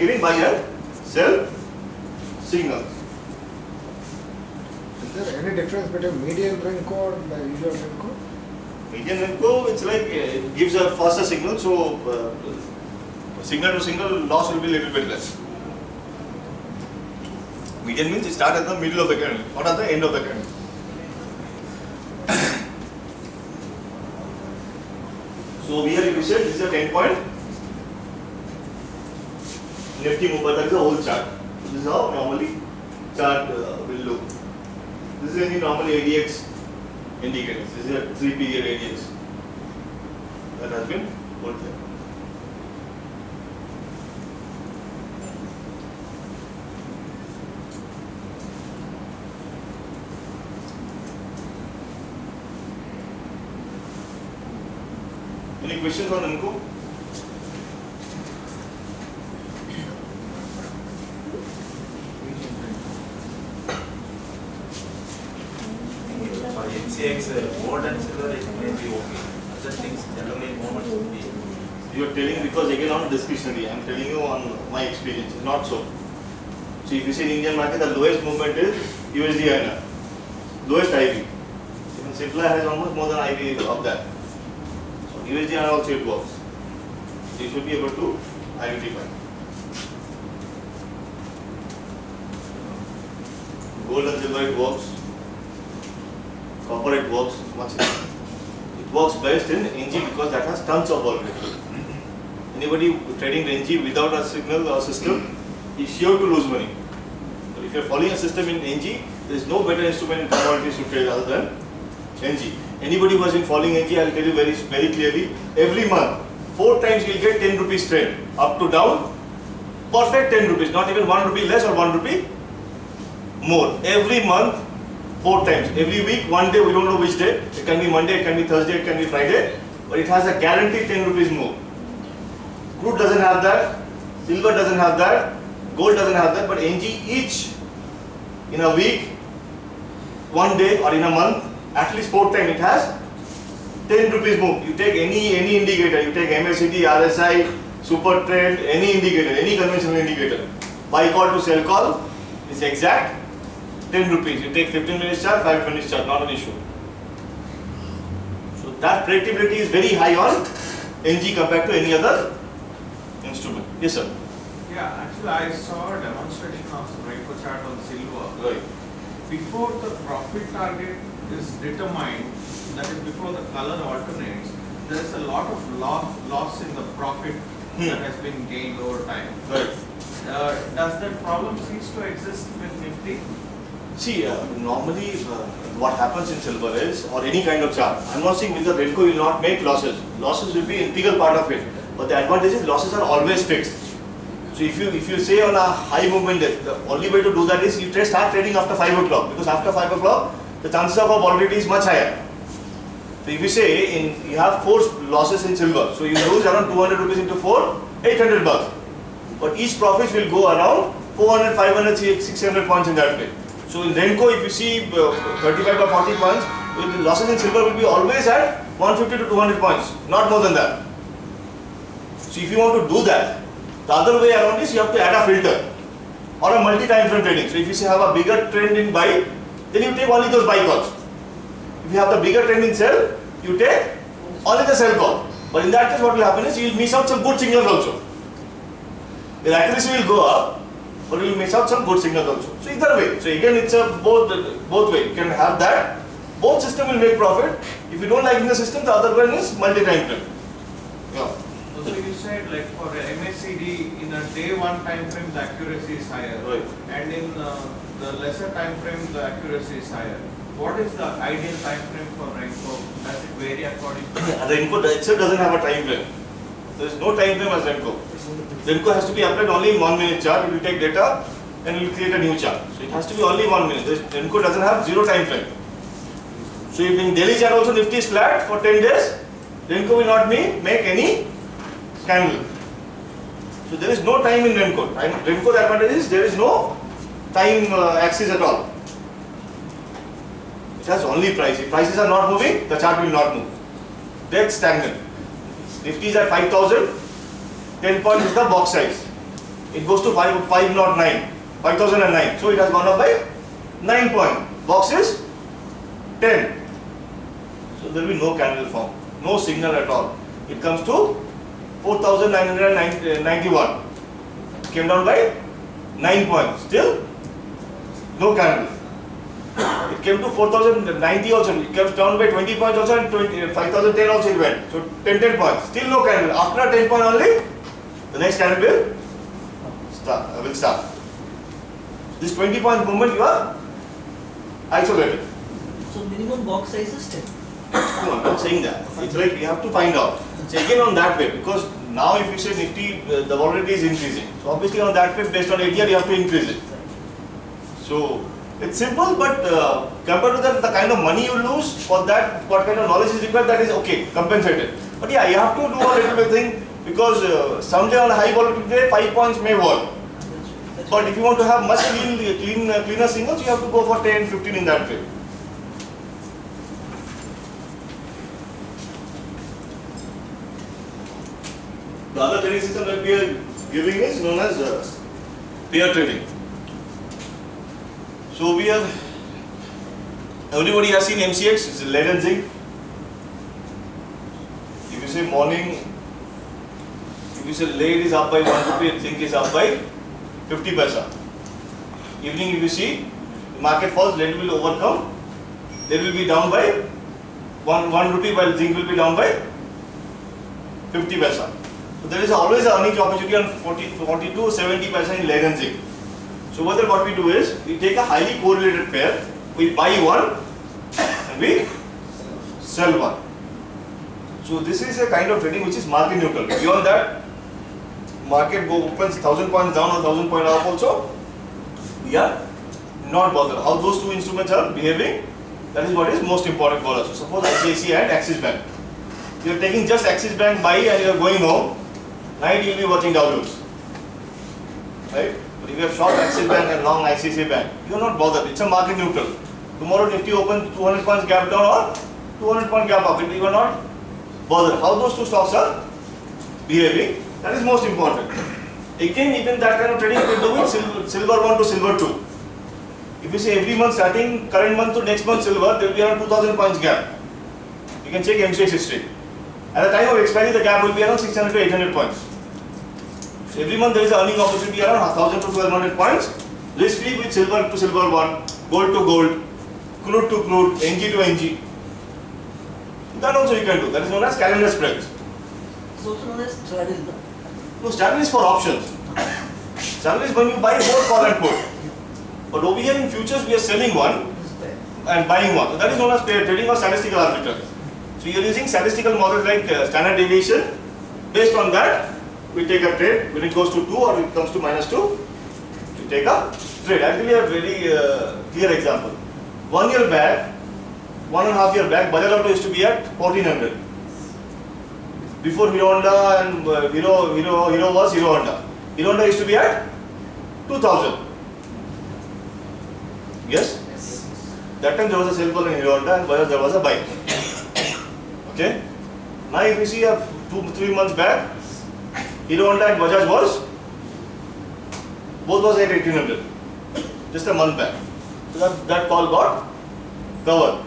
giving buy and sell signals. Is there any difference between median Renko and the usual Renko? Median Renko, it's like it gives a faster signal, so signal to signal loss will be a little bit less. Median means it starts at the middle of the candle, not at the end of the candle. So here if you say this is a 10 point Nifty mover, that is the whole chart. This is how normally chart will look. This is any normal ADX indicators. This is a 3 period ADX that has been put there. Any questions on Renko? For NCX, gold and silver, it may be okay. Other things, generally, moments would be. You are telling because again on discretionary. I am telling you on my experience. It's not so. So if you see in Indian market, the lowest movement is USD INR, lowest IV. Even Sifla has almost more than IV of that. So USD INR also it works. So you should be able to identify. Gold and silver it works. Copper it works much better. It works best in NG because that has tons of volatility. Anybody trading NG without a signal or system is sure to lose money. But if you are following a system in NG, there is no better instrument in commodities to trade other than NG. Anybody who has been following NG, I will tell you very clearly, every month, 4 times you will get 10 rupees trade, up to down, perfect 10 rupees, not even 1 rupee less or 1 rupee more. Every month, 4 times. Every week, one day, we don't know which day. It can be Monday, it can be Thursday, it can be Friday, but it has a guaranteed 10 rupees more. Crude doesn't have that, silver doesn't have that, gold doesn't have that, but NG each in a week, one day or in a month, at least 4 times it has 10 rupees move. You take any indicator, you take MACD, RSI, Super Trend, any indicator, any conventional indicator, buy call to sell call is exact 10 rupees. You take 15 minutes chart, 5 minutes chart, not an issue. So that predictability is very high on NG compared to any other instrument. Yes, sir. Yeah, actually I saw a demonstration of Renko chart on silver. Right. Before the profit target is determined, that is before the color alternates, there is a lot of loss in the profit that has been gained over time. Right. Does that problem cease to exist with Nifty? See, normally what happens in silver is, or any kind of chart, I'm not saying with the Renko you will not make losses. Losses will be an integral part of it. But the advantage is losses are always fixed. So if you say on a high movement day, the only way to do that is you start trading after 5 o'clock, because after 5 o'clock the chances of volatility is much higher. So if you say you have 4 losses in silver, so you lose around 200 rupees into 4, 800 bucks. But each profit will go around 400, 500, 600 points in that way. So in Renko, if you see 35 or 40 points, the losses in silver will be always at 150 to 200 points, not more than that. So if you want to do that, the other way around is you have to add a filter or a multi-time frame trading. So if you say have a bigger trend in buy, then you take only those buy calls. If you have the bigger trend in sell, you take only the sell call. But in that case, what will happen is you will miss out some good signals also. The accuracy will go up, but you will miss out some good signals also. So either way. So again, it's a both way. You can have that. Both system will make profit. If you don't like in the system, the other one is multi-time frame. Yeah. So you said like for MACD in a day 1 time frame the accuracy is higher, Right. and in the lesser time frame the accuracy is higher. What is the ideal time frame for Renko? Does it vary according to? Renko itself doesn't have a time frame. There is no time frame as Renko. Renko has to be applied only in 1 minute chart. It will take data and it will create a new chart. So it has to be only 1 minute. Renko doesn't have 0 time frame. So if in daily chart also Nifty is flat for 10 days, Renko will not make any candle. So there is no time in Renko. Renko, the advantage is there is no time axis at all. It has only price. If prices are not moving, the chart will not move. That's stagnant. Nifty is at 5,000, 10 points is the box size. it goes to 5009. So it has gone up by 9 points. Box is 10. So there will be no candle form, no signal at all. It comes to 4991. Came down by 9 points. Still no candle. It came to 4090 also. It comes down by 20 points also, and 5010 also it went. So 10 points. Still no candle. After 10 point only, the next candle will start. This 20 point movement you are isolated. So minimum box size is 10. No, I'm not saying that. It's like you have to find out. So again on that way, because now if you say Nifty, the volatility is increasing. So obviously on that way, based on ATR, you have to increase it. So it's simple, but compared to that, the kind of money you lose for that, what kind of knowledge is required, that is okay, compensated. But yeah, you have to do a little bit thing, because someday on a high volatility day, 5 points may work. But if you want to have much cleaner signals, you have to go for 10, 15 in that way. The other trading system that we are giving is known as pair trading. So we have, everybody has seen MCX, it's lead and zinc. If you say morning, if you say lead is up by 1 rupee, zinc is up by 50 paisa. Evening if you see, market falls, lead will overcome, lead will be down by 1 rupee, while zinc will be down by 50 paisa. So there is always an earnings opportunity on 40 to 70 paisa in lead and zinc. So what we do is, we take a highly correlated pair, we buy one and we sell one. So this is a kind of trading which is market neutral. Beyond that, market opens 1000 points down or 1000 points up also, we are not bothered. How those two instruments are behaving, that is what is most important for us. So suppose ICICI and Axis Bank. You are taking just Axis Bank buy and you are going home, night you will be watching Dow Jones. Right? But if you have short Axis Bank and long ICICI Bank, you are not bothered. It's a market neutral. Tomorrow Nifty opens 200 points gap down or 200 point gap up, you are not bothered. How those two stocks are behaving, that is most important. Again, even that kind of trading you can do with silver 1 to silver 2. If you say every month starting current month to next month silver, there will be around 2000 points gap. You can check MCX history. At the time of expiry, the gap will be around 600 to 800 points. So every month there is an earning opportunity around 1000 to 1200 points. Risk free with silver to silver 1, gold to gold, crude to crude, NG to NG. That also you can do. That is known as calendar spreads. It's also known as straddle. No, straddle is for options. Straddle is when you buy both call and put. But over here in futures we are selling one and buying one. So that is known as pair trading or statistical arbitrage. So you are using statistical models like standard deviation. Based on that, we take a trade. When it goes to 2 or it comes to -2, we take a trade. I'll give you a very clear example. 1 year back, 1.5 year back, Bajaj Auto used to be at 1400. Before Hero Honda and Hero was Hero Honda. Hero Honda used to be at 2000. Yes? That time there was a sell call in Hero Honda and Bajaj there was a buy. Okay? Now if you see 2-3 months back, Hero Honda and Bajaj both was at 1800. Just a month back. So that call got covered.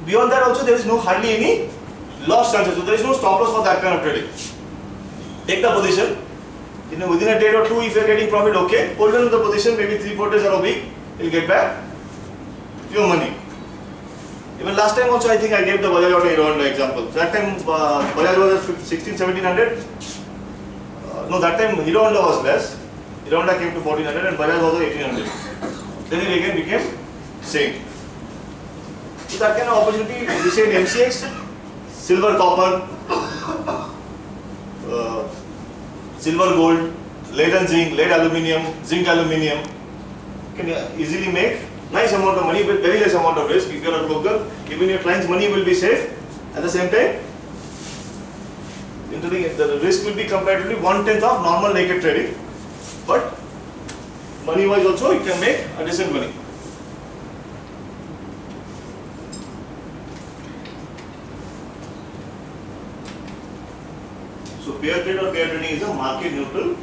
Beyond that also there is hardly any loss chances. So there is no stop loss for that kind of trading. Take the position. Within a day or two, if you are getting profit, okay. Hold on to the position, maybe 3-4 days or a week, you will get back your money. Even last time also I think I gave the Bajaj Auto Hero Honda example. So that time Bajaj was at 1600-1700. No, that time Hero Honda was less. Hero Honda came to 1400 and Bajaj was at 1800. Then it again became same. So that kind of opportunity, we say in MCX, silver copper, silver gold, lead and zinc, lead aluminium, zinc aluminium, can easily make nice amount of money with very less amount of risk. If you are a broker, even your client's money will be safe. At the same time, the risk will be comparatively 1/10 of normal naked trading, but money wise also you can make a decent money. So pair trade or pair trading is a market neutral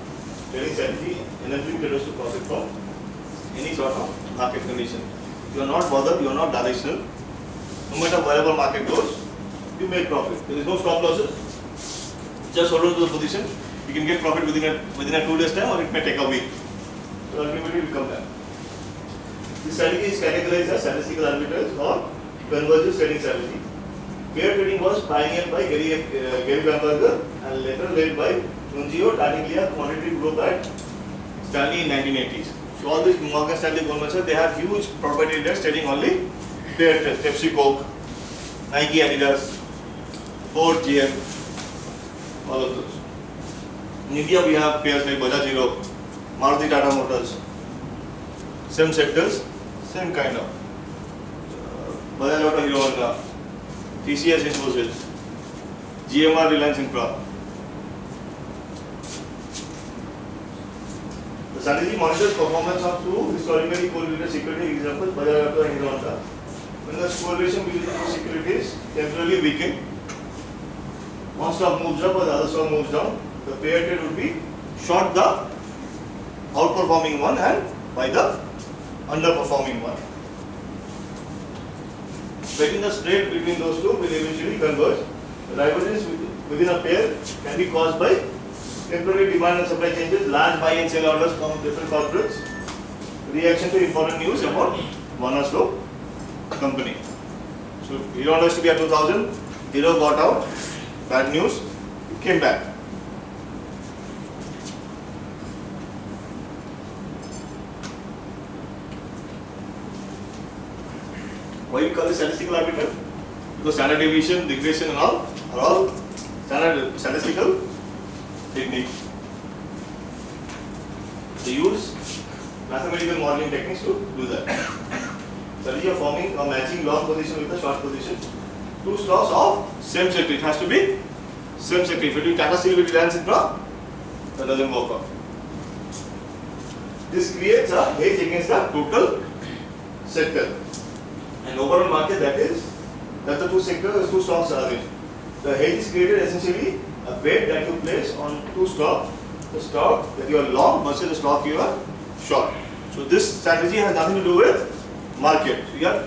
trading strategy enabling traders to profit from any sort of market condition. You are not bothered, you are not directional. No matter wherever market goes, you make profit. There is no stop losses. Just hold on to the position. You can get profit within a 2 days time, or it may take a week. So ultimately, it will come back. This strategy is categorized as statistical arbitrage or convergence trading strategy. Pair trading was pioneered by Gary Bamberger and later led by Nunzio Tartaglia Commodity Group at Stanley in 1980s. So all these Morgan Stanley, Goldman Sachs, they have huge proprietary traders trading only pair trades. Pepsi, Coke, Nike, Adidas, Ford, GM, all of those. In India, we have pairs like Bajaj Hero, Maruti Tata Motors. Same sectors, same kind of. Bajaj Auto, Hero Honda, TCS, Infosys, GMR, Reliance Infra. The strategy monitors performance of two historically correlated securities, example Bajaj Auto and Hero Honda. When the correlation between the two securities temporarily weaken, one stock moves up or the other stock moves down, the pair trade would be short the outperforming one and buy the underperforming one. Betting the spread between those two will eventually converge. The divergence within a pair can be caused by temporary demand and supply changes, large buy and sell orders from different corporates, reaction to important news about one or so company. So Hero Honda used to be at 2000, Hero got out, bad news, it came back. Why we call this statistical arbitrage? Because standard deviation, regression and all are all standard statistical technique. They use mathematical modeling techniques to do that. Strategy of forming or matching long position with a short position. Two stocks of same sector. It has to be same sector. If you do Tata Steel with Reliance Infra, that doesn't work out. This creates a hedge against the total sector. An overall market that the two sectors, two stocks are in. The hedge is created essentially a bet that you place on two stocks. The stock that you are long versus the stock you are short. So this strategy has nothing to do with market. So you have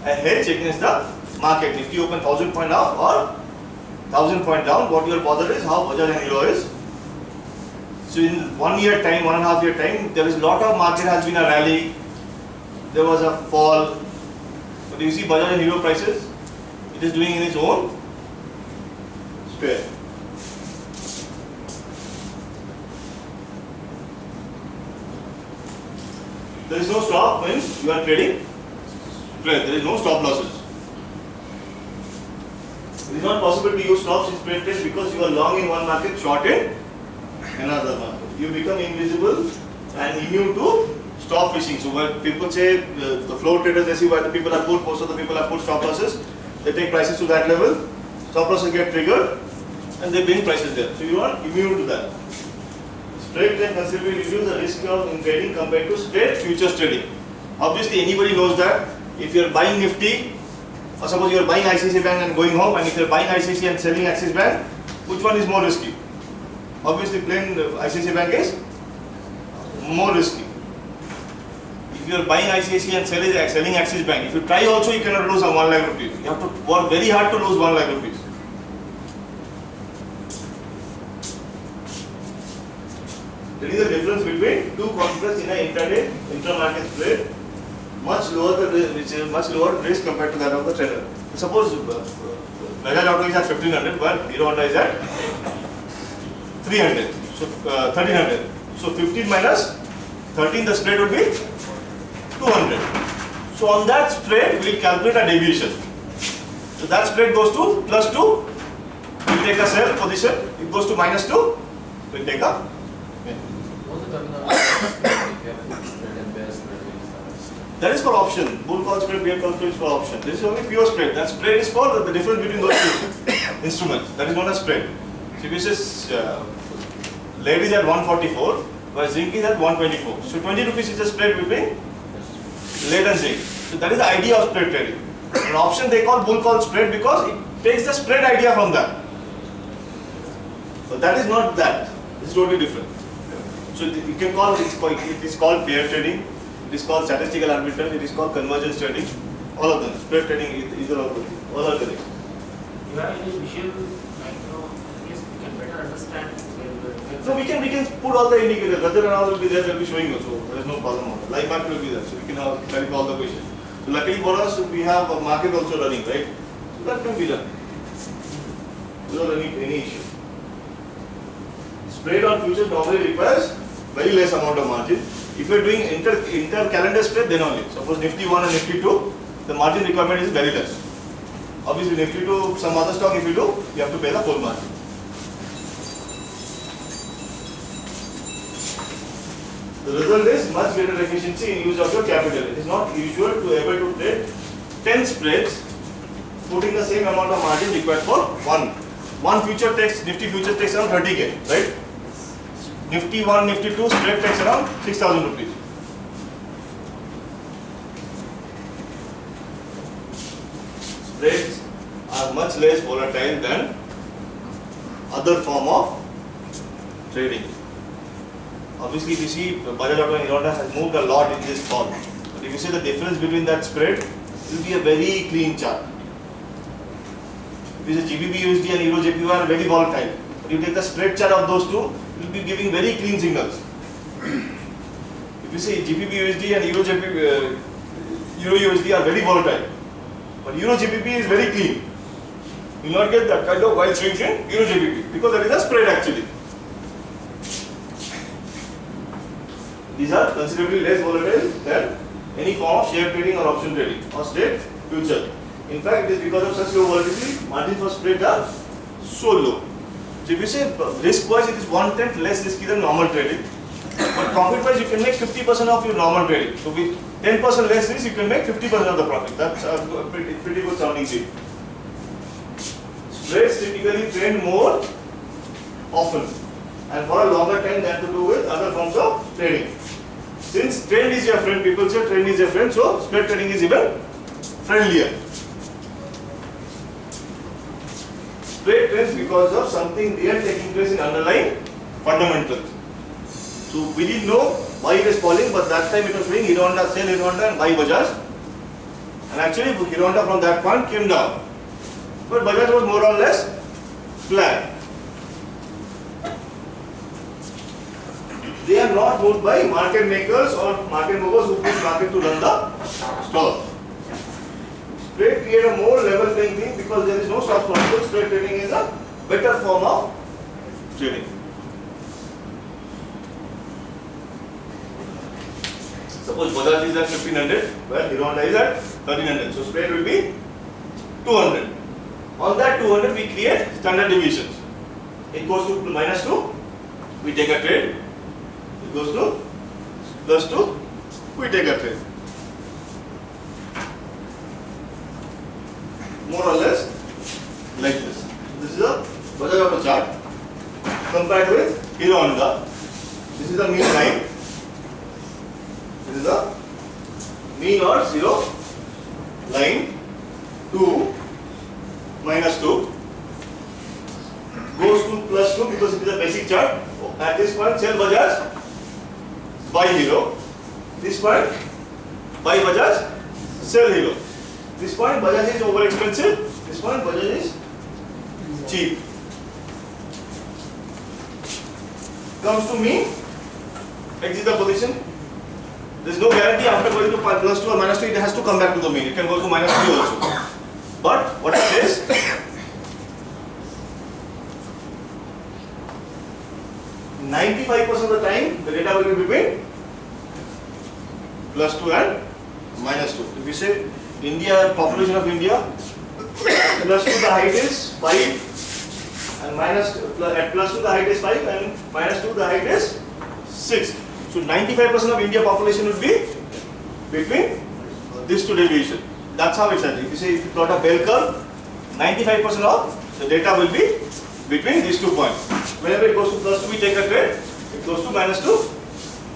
a hedge against the market. If you open 1000 point up or 1000 point down, what you are bothered is how Bajaj and Hero is. So in 1 year time, 1.5 year time, there is a lot of market has been a rally. There was a fall. But you see Bajaj and Hero prices, it is doing in its own square. There is no stop when you are trading spread. There is no stop losses. It is not possible to use stops in spread trade because you are long in one market, short in another market. You become invisible and immune to stop fishing. So when people say the flow traders, they see why the people are put, most of the people are put stop losses. They take prices to that level. Stop losses get triggered, and they bring prices there. So you are immune to that. Spread can considerably reduce the risk of in trading compared to straight futures trading. Obviously, anybody knows that if you are buying Nifty, or suppose you are buying ICICI Bank and going home, and if you are buying ICICI and selling Axis Bank, which one is more risky? Obviously, plain ICICI Bank is more risky. If you are buying ICICI and selling Axis Bank, if you try also, you cannot lose 1 lakh rupees. You have to work very hard to lose 1 lakh rupees. There is a difference between two contracts in an intraday, intra-market spread, much lower which is much lower risk compared to that of the trader. Suppose Bajaj Auto is at 1500, but Hero Honda is at 300, so 1300. So 15 minus 13, the spread would be 200. So on that spread, we will calculate a deviation. So that spread goes to plus 2, we will take a sell position. It goes to minus 2, we will take a win. That is for option. Bull call spread, bear call spread is for option. This is only pure spread. That spread is for the difference between those two instruments. That is known as spread. So this is lead is at 144, while zinc is at 124. So 20 rupees is the spread between lead and zinc. So that is the idea of spread trading. An option they call bull call spread because it takes the spread idea from that. So that is not that. This is totally different. So you can call it is called pair trading, it is called statistical arbitrage, it is called convergence trading. All of them, spread trading, either of them, all are correct. You have any visual, like, at least we can better understand where the So we can put all the indicators, other and all will be there, they'll be showing also, there is no problem on that. Live map will be there, so we can clarify all the questions. So luckily for us, we have a market also running, right? So that can be done without any issue. Spread on futures normally requires very less amount of margin. If you are doing inter-calendar spread, then only. Suppose Nifty 1 and Nifty 2, the margin requirement is very less. Obviously, Nifty 2, some other stock, if you do, you have to pay the full margin. The result is much greater efficiency in use of your capital. It is not usual to able to trade 10 spreads, putting the same amount of margin required for one. One future takes, Nifty future takes around 30k, right? Nifty 1, Nifty 2 spread takes around 6,000 rupees. Spreads are much less volatile than other form of trading. Obviously, if you see Bajaj Auto and Honda has moved a lot in this fall. But if you see the difference between that spread, it will be a very clean chart. If you see GBP USD and Euro JPY are very volatile. But you take the spread chart of those two, it will be giving very clean signals. If you see GBP USD and Euro USD are very volatile. But Euro GBP is very clean. You will not get that kind of wild swings in Euro GBP because that is a spread actually. These are considerably less volatile than any form of share trading or option trading or straight future. In fact, it is because of such low volatility, margin for spread are so low. So if you say risk-wise, it is 1/10 less risky than normal trading. But profit-wise, you can make 50% of your normal trading. So with 10% less risk, you can make 50% of the profit. That's a pretty good sounding deal. Spreads typically trend more often and for a longer time than to do with other forms of trading. Since trend is your friend, people say trend is your friend, so spread trading is even friendlier. Spread trends because of something real taking place in underlying fundamentals. So we didn't know why it is falling, but that time it was showing Hero Honda, sell Hero Honda and buy Bajaj. And actually Hero Honda from that point came down. But Bajaj was more or less flat. They are not moved by market makers or market movers who push market to run the stock. Spread create a more level playing field because there is no stop loss. Spread trading is a better form of trading. Suppose Bajaj is at 1500, where Hero Honda is at 1300. So spread will be 200. On that 200 we create standard deviations. It goes to -2, we take a trade. It goes to +2, we take a trade. More or less like this. This is a Bajaj Auto chart compared with Hero Honda. This is the mean line. This is the mean or zero line. 2 -2 goes to +2 because it is a basic chart. At this point, sell Bajaj, buy Hero. This point, buy Bajaj, sell Hero. This point, Bajaj is over expensive. This point, Bajaj is cheap. Comes to me, exit the position. There is no guarantee after going to +2 or -2, it has to come back to the mean. It can go to -3 also. But what it says, 95% of the time the data will be between +2 and -2. If we say India, population of India, +2 the height is 5 and at +2 the height is 5 and -2 the height is 6. So 95% of India population will be between these two deviations. That's how it's done. If you say if you plot a bell curve, 95% of the data will be between these 2 points. Whenever it goes to +2, we take a trade. If it goes to -2,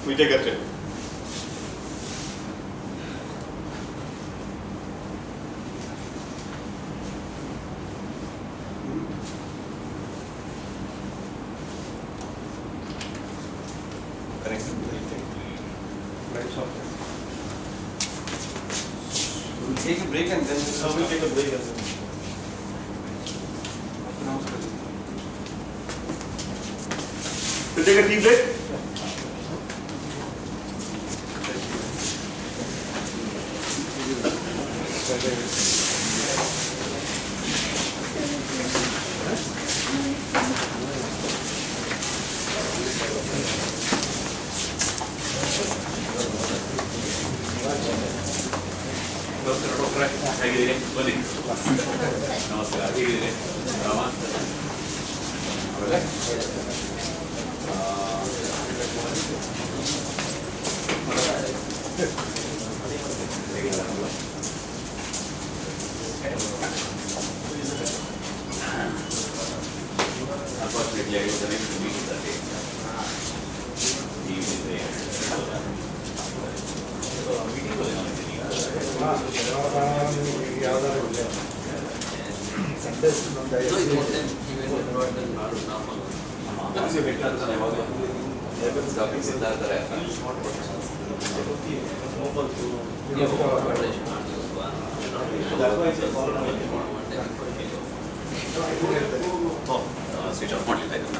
we take a trade. We'll take a break and then We'll take a break and then. We'll take a tea break. ಹೇಗಿದ್ದೀರಿ ಬನ್ನಿ ನಮಸ್ಕಾರ ಹೇಗಿದ್ದೀರಿ ರಾಮ ಆಮೇಲೆ unfortunately I was unable to meet you that day. Evening day. Meeting was not switch off ಮಾಡಲಿಲ್ಲ ಇದನ್ನ